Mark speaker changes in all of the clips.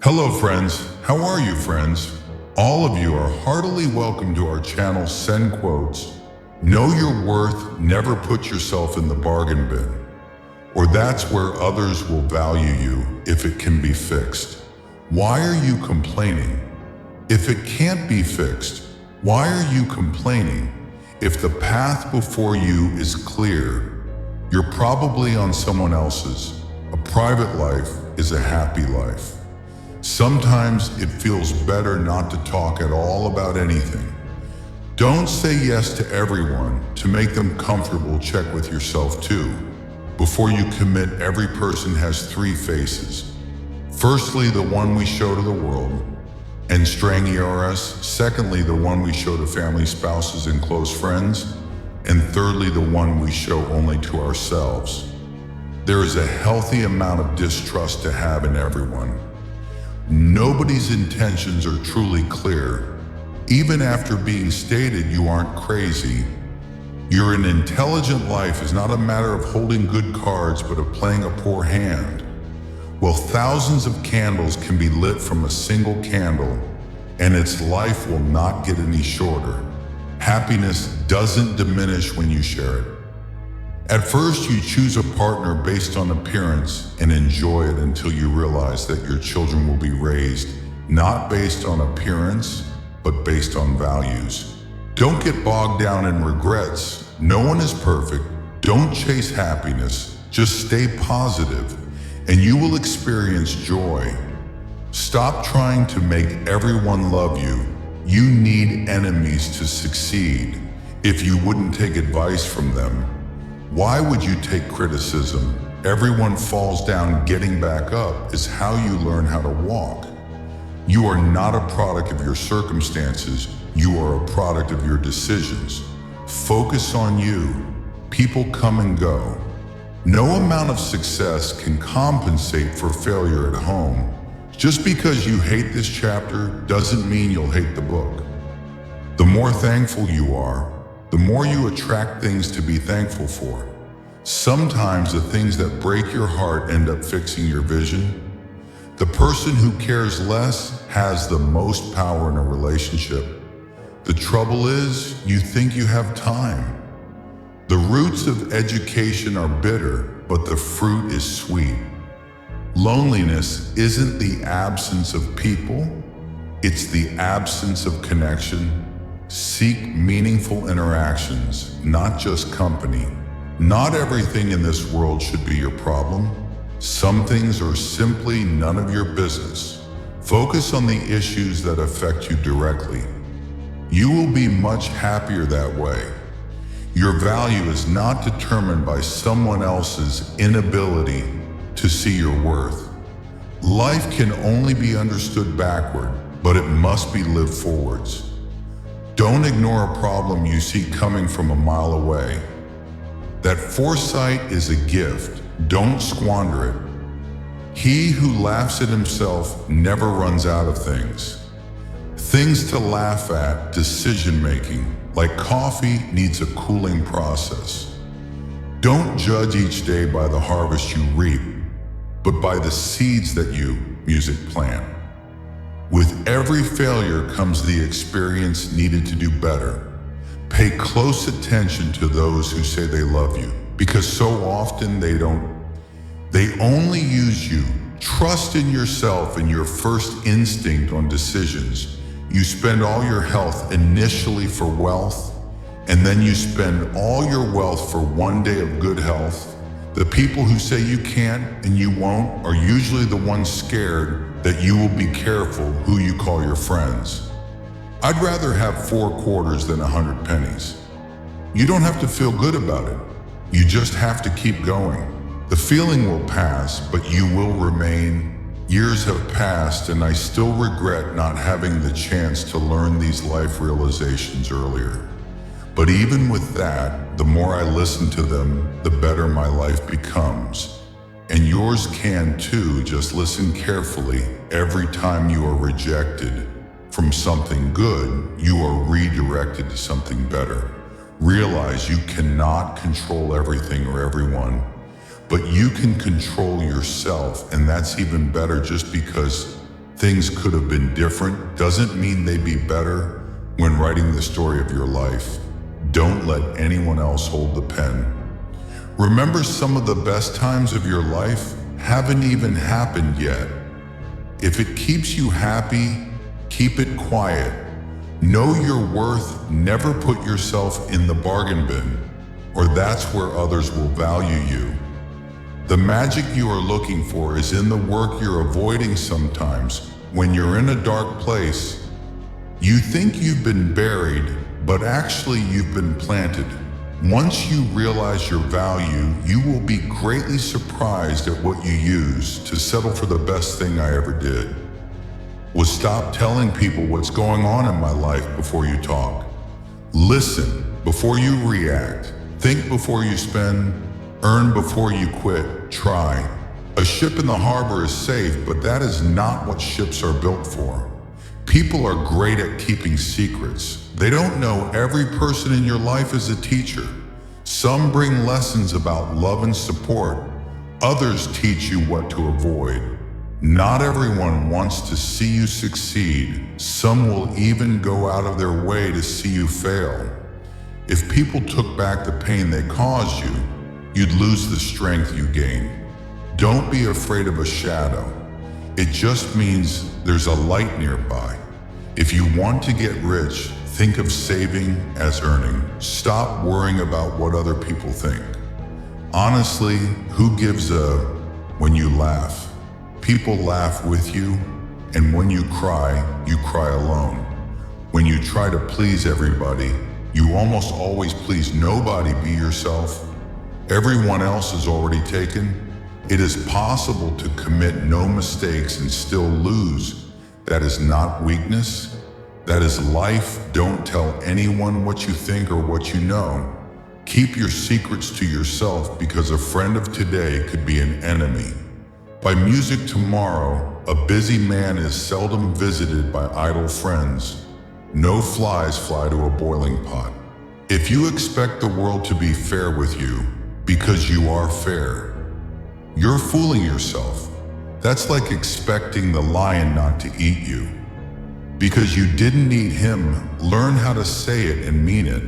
Speaker 1: Hello friends, how are you friends? All of you are heartily welcome to our channel Send Quotes. Know your worth, never put yourself in the bargain bin. Or that's where others will value you if it can be fixed. Why are you complaining? If it can't be fixed, why are you complaining? If the path before you is clear, you're probably on someone else's. A private life is a happy life. Sometimes it feels better not to talk at all about anything. Don't say yes to everyone. To make them comfortable, check with yourself too. Before you commit, every person has three faces. Firstly, the one we show to the world, and strangiers. Secondly, the one we show to family, spouses, and close friends. And thirdly, the one we show only to ourselves. There is a healthy amount of distrust to have in everyone. Nobody's intentions are truly clear. Even after being stated, you aren't crazy. You're an intelligent life is not a matter of holding good cards, but of playing a poor hand. Well, thousands of candles can be lit from a single candle, and its life will not get any shorter. Happiness doesn't diminish when you share it. At first, you choose a partner based on appearance and enjoy it until you realize that your children will be raised not based on appearance, but based on values. Don't get bogged down in regrets. No one is perfect. Don't chase happiness. Just stay positive, and you will experience joy. Stop trying to make everyone love you. You need enemies to succeed. If you wouldn't take advice from them, why would you take criticism? Everyone falls down. Getting back up is how you learn how to walk. You are not a product of your circumstances. You are a product of your decisions. Focus on you. People come and go. No amount of success can compensate for failure at home. Just because you hate this chapter doesn't mean you'll hate the book. The more thankful you are, the more you attract things to be thankful for. Sometimes the things that break your heart end up fixing your vision. The person who cares less has the most power in a relationship. The trouble is, you think you have time. The roots of education are bitter, but the fruit is sweet. Loneliness isn't the absence of people, it's the absence of connection. Seek meaningful interactions, not just company. Not everything in this world should be your problem. Some things are simply none of your business. Focus on the issues that affect you directly. You will be much happier that way. Your value is not determined by someone else's inability to see your worth. Life can only be understood backward, but it must be lived forwards. Don't ignore a problem you see coming from a mile away. That foresight is a gift. Don't squander it. He who laughs at himself never runs out of things. Things to laugh at, decision-making, like coffee, needs a cooling process. Don't judge each day by the harvest you reap, but by the seeds that you, music, plant. With every failure comes the experience needed to do better. Pay close attention to those who say they love you, because so often they don't. They only use you. Trust in yourself and your first instinct on decisions. You spend all your health initially for wealth, and then you spend all your wealth for one day of good health. The people who say you can't and you won't are usually the ones scared that you will be careful who you call your friends. I'd rather have 4 quarters than 100 pennies. You don't have to feel good about it. You just have to keep going. The feeling will pass, but you will remain. Years have passed, and I still regret not having the chance to learn these life realizations earlier. But even with that, the more I listen to them, the better my life becomes. And yours can too. Just listen carefully. Every time you are rejected from something good, you are redirected to something better. Realize you cannot control everything or everyone, but you can control yourself, and that's even better. Just because things could have been different doesn't mean they'd be better when writing the story of your life. Don't let anyone else hold the pen. Remember, some of the best times of your life haven't even happened yet. If it keeps you happy, keep it quiet. Know your worth, never put yourself in the bargain bin, or that's where others will value you. The magic you are looking for is in the work you're avoiding sometimes. When you're in a dark place, you think you've been buried, but actually you've been planted. Once you realize your value, you will be greatly surprised at what you use to settle for the best thing I ever did was stop telling people what's going on in my life before you talk. Listen before you react. Think before you spend. Earn before you quit. Try. A ship in the harbor is safe, but that is not what ships are built for. People are great at keeping secrets. They don't know every person in your life is a teacher. Some bring lessons about love and support. Others teach you what to avoid. Not everyone wants to see you succeed. Some will even go out of their way to see you fail. If people took back the pain they caused you, you'd lose the strength you gain. Don't be afraid of a shadow. It just means there's a light nearby. If you want to get rich, think of saving as earning. Stop worrying about what other people think. Honestly, who gives a when you laugh? People laugh with you, and when you cry alone. When you try to please everybody, you almost always please nobody. Be yourself. Everyone else is already taken. It is possible to commit no mistakes and still lose. That is not weakness. That is life. Don't tell anyone what you think or what you know. Keep your secrets to yourself, because a friend of today could be an enemy. By music tomorrow, a busy man is seldom visited by idle friends. No flies fly to a boiling pot. If you expect the world to be fair with you because you are fair, you're fooling yourself. That's like expecting the lion not to eat you. Because you didn't eat him, learn how to say it and mean it.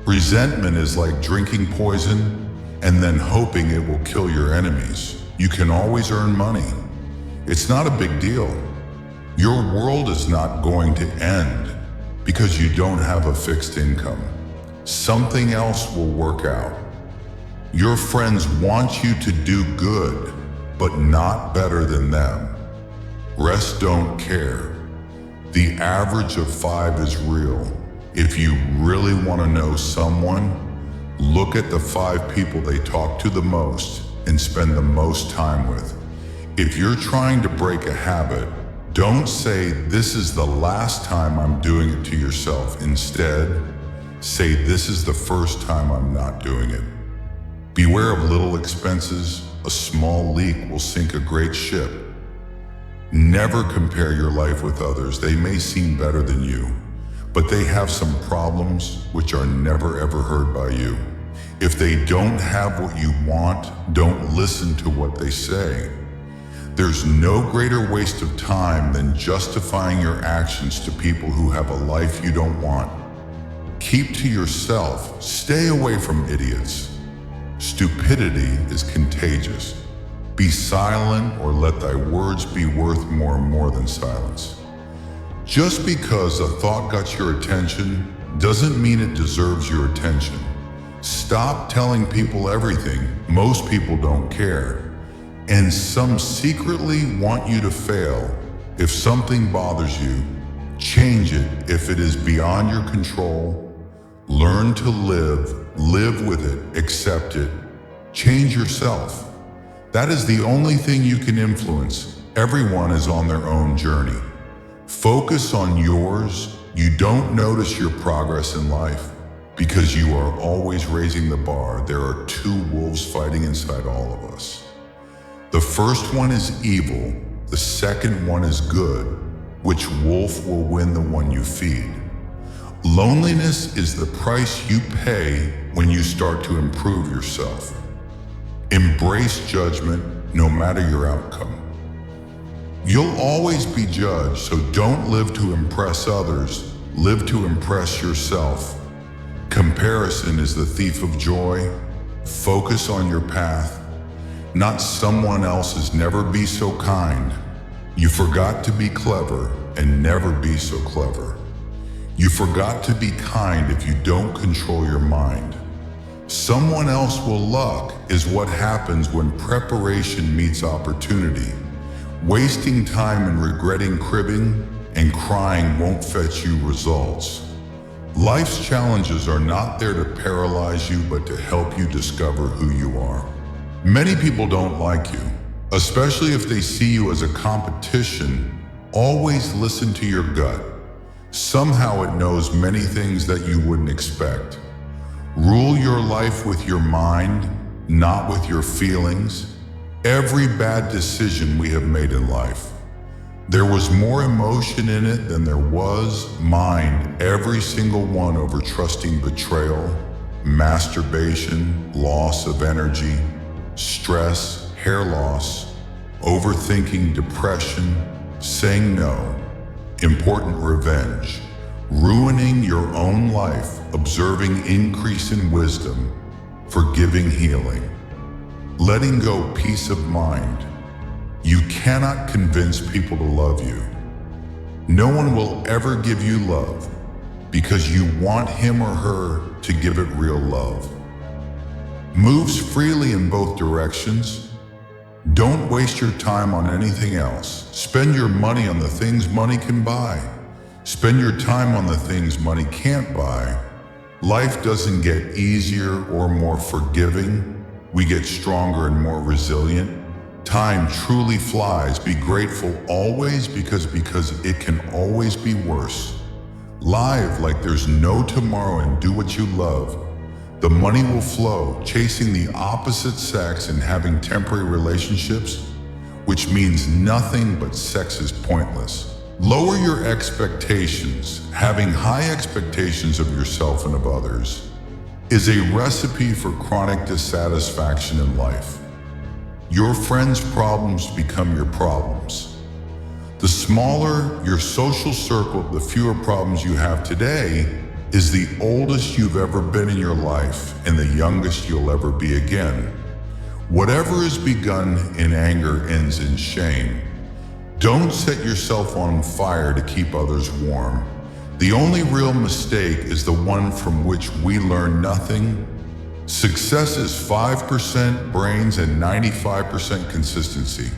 Speaker 1: Resentment is like drinking poison and then hoping it will kill your enemies. You can always earn money. It's not a big deal. Your world is not going to end because you don't have a fixed income. Something else will work out. Your friends want you to do good, but not better than them. Rest don't care. The average of 5 is real. If you really want to know someone, look at the 5 people they talk to the most and spend the most time with. If you're trying to break a habit, don't say, "This is the last time I'm doing it," to yourself. Instead, say, "This is the first time I'm not doing it." Beware of little expenses. A small leak will sink a great ship. Never compare your life with others. They may seem better than you, but they have some problems which are never ever heard by you. If they don't have what you want, don't listen to what they say. There's no greater waste of time than justifying your actions to people who have a life you don't want. Keep to yourself. Stay away from idiots. Stupidity is contagious. Be silent, or let thy words be worth more than silence. Just because a thought got your attention doesn't mean it deserves your attention. Stop telling people everything. Most people don't care. And some secretly want you to fail. If something bothers you, change it. If it is beyond your control, learn to live with it, accept it, change yourself. That is the only thing you can influence. Everyone is on their own journey. Focus on yours. You don't notice your progress in life because you are always raising the bar. There are 2 wolves fighting inside all of us. The first one is evil. The second one is good. Which wolf will win? The one you feed. Loneliness is the price you pay when you start to improve yourself. Embrace judgment, no matter your outcome. You'll always be judged, so don't live to impress others, live to impress yourself. Comparison is the thief of joy. Focus on your path, not someone else's. Never be so kind. You forgot to be clever, and never be so clever. You forgot to be kind if you don't control your mind. Someone else will luck is what happens when preparation meets opportunity. Wasting time and regretting cribbing and crying won't fetch you results. Life's challenges are not there to paralyze you, but to help you discover who you are. Many people don't like you, especially if they see you as a competition. Always listen to your gut. Somehow it knows many things that you wouldn't expect. Rule your life with your mind, not with your feelings. Every bad decision we have made in life, there was more emotion in it than there was mind. Every single one over trusting betrayal, masturbation, loss of energy, stress, hair loss, overthinking, depression, saying no, important revenge, ruining your own life, observing increase in wisdom, forgiving healing, letting go peace of mind. You cannot convince people to love you. No one will ever give you love because you want him or her to give it real love. Moves freely in both directions. Don't waste your time on anything else. Spend your money on the things money can buy. Spend your time on the things money can't buy. Life doesn't get easier or more forgiving. We get stronger and more resilient. Time truly flies. Be grateful always because it can always be worse. Live like there's no tomorrow and do what you love. The money will flow. Chasing the opposite sex and having temporary relationships, which means nothing but sex, is pointless. Lower your expectations. Having high expectations of yourself and of others is a recipe for chronic dissatisfaction in life. Your friends' problems become your problems. The smaller your social circle, the fewer problems you have today, is the oldest you've ever been in your life and the youngest you'll ever be again. Whatever is begun in anger ends in shame. Don't set yourself on fire to keep others warm. The only real mistake is the one from which we learn nothing. Success is 5% brains and 95% consistency.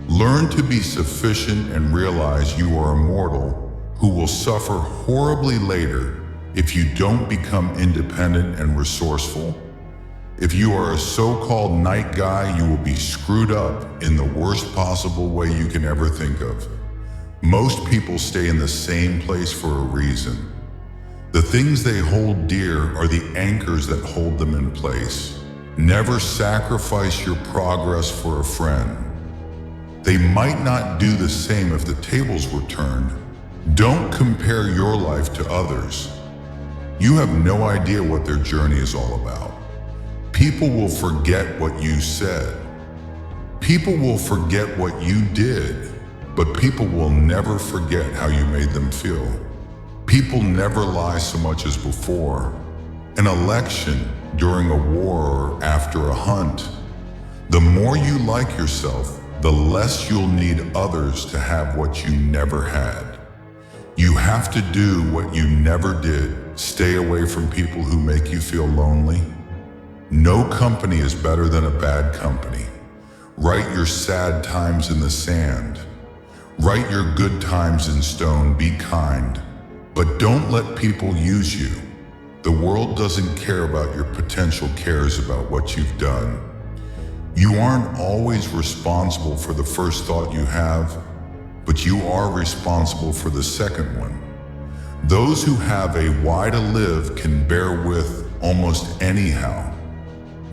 Speaker 1: Learn to be sufficient and realize you are immortal, who will suffer horribly later if you don't become independent and resourceful. If you are a so-called night guy, you will be screwed up in the worst possible way you can ever think of. Most people stay in the same place for a reason. The things they hold dear are the anchors that hold them in place. Never sacrifice your progress for a friend. They might not do the same if the tables were turned. Don't compare your life to others. You have no idea what their journey is all about. People will forget what you said. People will forget what you did, but people will never forget how you made them feel. People never lie so much as before an election, during a war, or after a hunt. The more you like yourself, the less you'll need others to have what you never had. You have to do what you never did. Stay away from people who make you feel lonely. No company is better than a bad company. Write your sad times in the sand. Write your good times in stone. Be kind. But don't let people use you. The world doesn't care about your potential, cares about what you've done. You aren't always responsible for the first thought you have, but you are responsible for the second one. Those who have a why to live can bear with almost anyhow.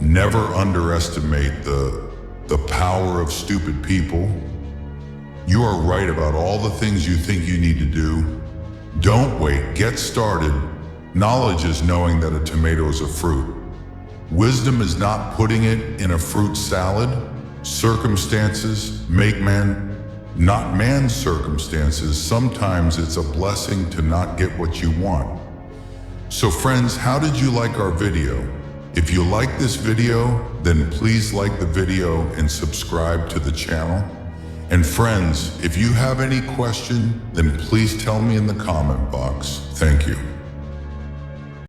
Speaker 1: Never underestimate the power of stupid people. You are right about all the things you think you need to do. Don't wait, get started. Knowledge is knowing that a tomato is a fruit. Wisdom is not putting it in a fruit salad. Circumstances make man. not man's circumstances. Sometimes it's a blessing to not get what you want. So friends, how did you like our video? If you like this video, then please like the video and subscribe to the channel. And friends, if you have any question, then please tell me in the comment box. Thank you.